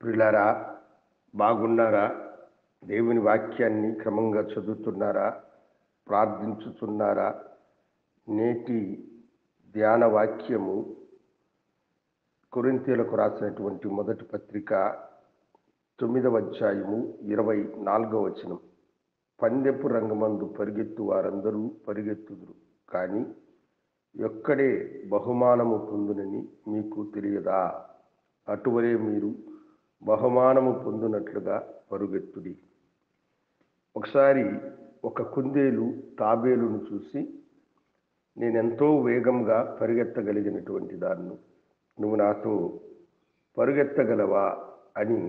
ప్రియులారా, బాగున్నారా? దేవుని వాక్యాన్ని క్రమంగా చదువుతున్నారా? ప్రార్థించుతున్నారా? నేటి ధ్యాన వాక్యము కొరింథీయులకు రాసినటువంటి మొదటి పత్రిక 9వ అధ్యాయము 24వ వచనం. పందెపు రంగమందు పరిగెత్తు వారందరూ పరిగెత్తుదురు, కానీ ఒక్కడే బహుమానము పొందునని మీకు తెలియదా? అటువలే మీరు బహుమానము పొందునట్లుగా పరుగెత్తుడి. ఒకసారి ఒక కుందేలు తాబేలును చూసి, నేనెంతో వేగంగా పరిగెత్తగలిగినటువంటి దాన్ని, నువ్వు నాతో పరుగెత్తగలవా అని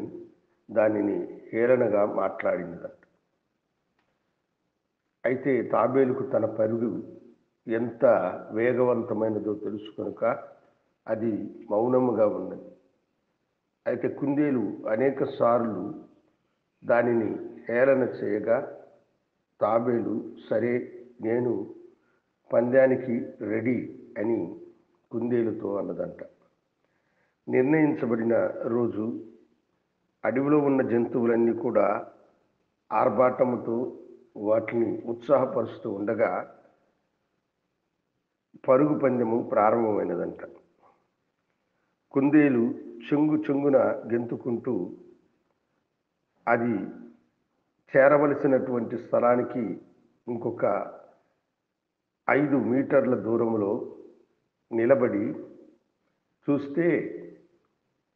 దానిని హేళనగా మాట్లాడిందట. అయితే తాబేలుకు తన పరుగు ఎంత వేగవంతమైనదో తెలుసు కనుక అది మౌనముగా ఉన్నది. అయితే కుందేలు అనేక సార్లు దానిని హేళన చేయగా తాబేలు సరే, నేను పందానికి రెడీ అని కుందేలుతో అన్నదంట. నిర్ణయించబడిన రోజు అడవిలో ఉన్న జంతువులన్నీ కూడా ఆర్భాటముతో వాటిని ఉత్సాహపరుస్తూ ఉండగా పరుగు పందెము ప్రారంభమైనదంట. కుందేలు చెంగున గెంతుకుంటూ అది చేరవలసినటువంటి స్థలానికి ఇంకొక 5 మీటర్ల దూరంలో నిలబడి చూస్తే,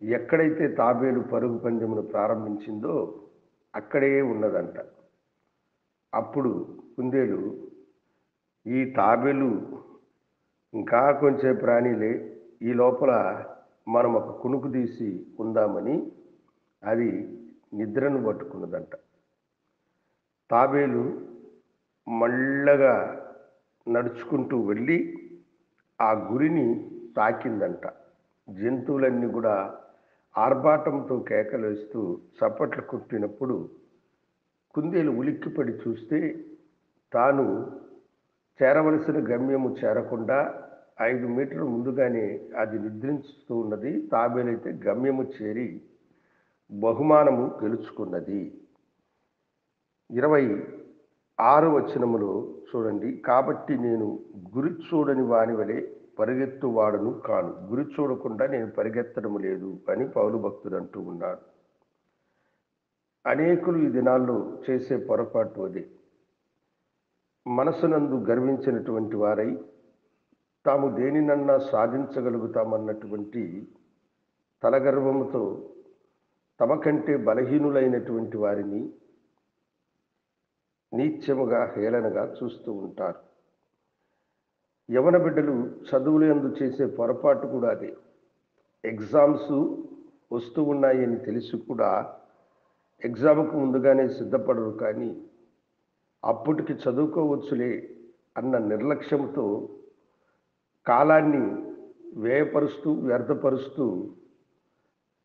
ఎక్కడైతే తాబేలు పరుగు పందెమును ప్రారంభించిందో అక్కడే ఉన్నదంట. అప్పుడు కుందేలు, ఈ తాబేలు ఇంకా కొంచెం ప్రాణిలే, ఈ లోపల మనం ఒక కునుకు తీసి ఉందామని అది నిద్రను పట్టుకున్నదంట. తాబేలు మళ్ళగా నడుచుకుంటూ వెళ్ళి ఆ గురిని తాకిందంట. జంతువులన్నీ కూడా ఆర్భాటంతో కేకలేస్తూ చప్పట్లు కొట్టినప్పుడు కుందేలు ఉలిక్కిపడి చూస్తే, తాను చేరవలసిన గమ్యము చేరకుండా 5 మీటర్ల ముందుగానే అది నిద్రిస్తూ ఉన్నది. తాబేలైతే గమ్యము చేరి బహుమానము గెలుచుకున్నది. 26వ వచనములో చూడండి, కాబట్టి నేను గురి చూడని వాని వలె పరిగెత్తువాడును కాను, గురి చూడకుండా నేను పరిగెత్తడం లేదు అని పౌలు భక్తుడు అంటూ ఉన్నాడు. అనేకులు ఈ దినాల్లో చేసే పొరపాటు అది. మనసునందు గర్వించినటువంటి వారై తాము దేనినన్నా సాధించగలుగుతామన్నటువంటి తలగర్వముతో తమ కంటే బలహీనులైనటువంటి వారిని నీచముగా హేళనగా చూస్తూ ఉంటారు. యవన బిడ్డలు చదువులందు చేసే పొరపాటు కూడా అదే. ఎగ్జామ్స్ వస్తూ ఉన్నాయని తెలిసి కూడా ఎగ్జామ్కు ముందుగానే సిద్ధపడరు, కానీ అప్పటికి చదువుకోవచ్చులే అన్న నిర్లక్ష్యంతో కాలాన్ని వ్యయపరుస్తూ వ్యర్థపరుస్తూ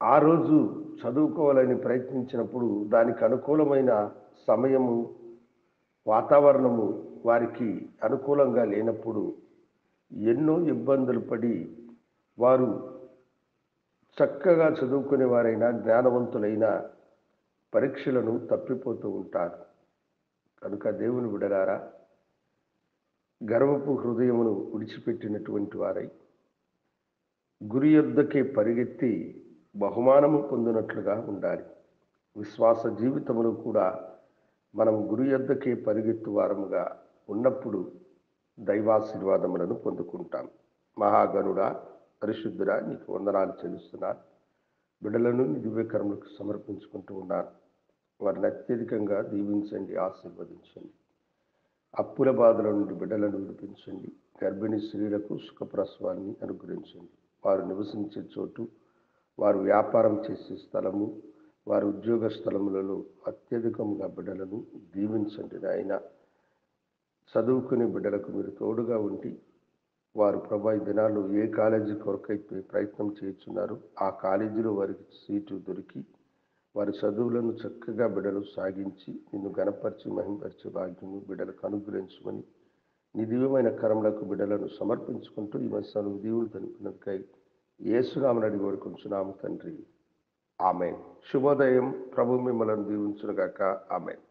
ఆ రోజు చదువుకోవాలని ప్రయత్నించినప్పుడు దానికి అనుకూలమైన సమయము, వాతావరణము వారికి అనుకూలంగా లేనప్పుడు ఎన్నో ఇబ్బందులు పడి వారు చక్కగా చదువుకునే వారైనా జ్ఞానవంతులైన పరీక్షలను తప్పిపోతూ ఉంటారు. కనుక దేవుని బిడ్డలారా, గర్వపు హృదయమును విడిచిపెట్టినటువంటి వారై గురి యొద్దకే పరిగెత్తి బహుమానము పొందినట్లుగా ఉండాలి. విశ్వాస జీవితములో కూడా మనం గురి యొద్దకే పరిగెత్తు వారముగా ఉన్నప్పుడు దైవాశీర్వాదములను పొందుకుంటాం. మహాగణుడా, పరిశుద్ధుడా, నీకు వందనాలు చెల్లిస్తున్నాను. బిడ్డలను నీ దివ్యకరములకు సమర్పించుకుంటూ ఉన్నాను. వారిని అత్యధికంగా దీవించండి, ఆశీర్వదించండి. అప్పుల బాధల నుండి బిడ్డలను విడిపించండి. గర్భిణీ స్త్రీలకు సుఖప్రసవాన్ని అనుగ్రహించండి. వారు నివసించే చోటు, వారు వ్యాపారం చేసే స్థలము, వారి ఉద్యోగ స్థలములలో అత్యధికంగా బిడ్డలను దీవించండి. నాయన, చదువుకునే బిడ్డలకు మీరు తోడుగా ఉండి, వారు ప్రభా ఈ దినాల్లో ఏ కాలేజీ కొరకైతే ప్రయత్నం చేస్తున్నారు ఆ కాలేజీలో వారికి సీటు దొరికి వారి చదువులను చక్కగా బిడ్డలు సాగించి నిన్ను గణపరిచి మహింపరిచే భాగ్యము బిడ్డలకు అనుగ్రహించమని నీ దివ్యమైన కరములకు బిడ్డలను సమర్పించుకుంటూ ఈ మధ్యాహ్నం దీవులు తెలిపినందుకై యేసునామమున అడిగి వేడుకొంచున్నాము తండ్రి. ఆమెన్. శుభోదయం. ప్రభు మిమ్మల్ని దీవించునుగాక. ఆమెన్.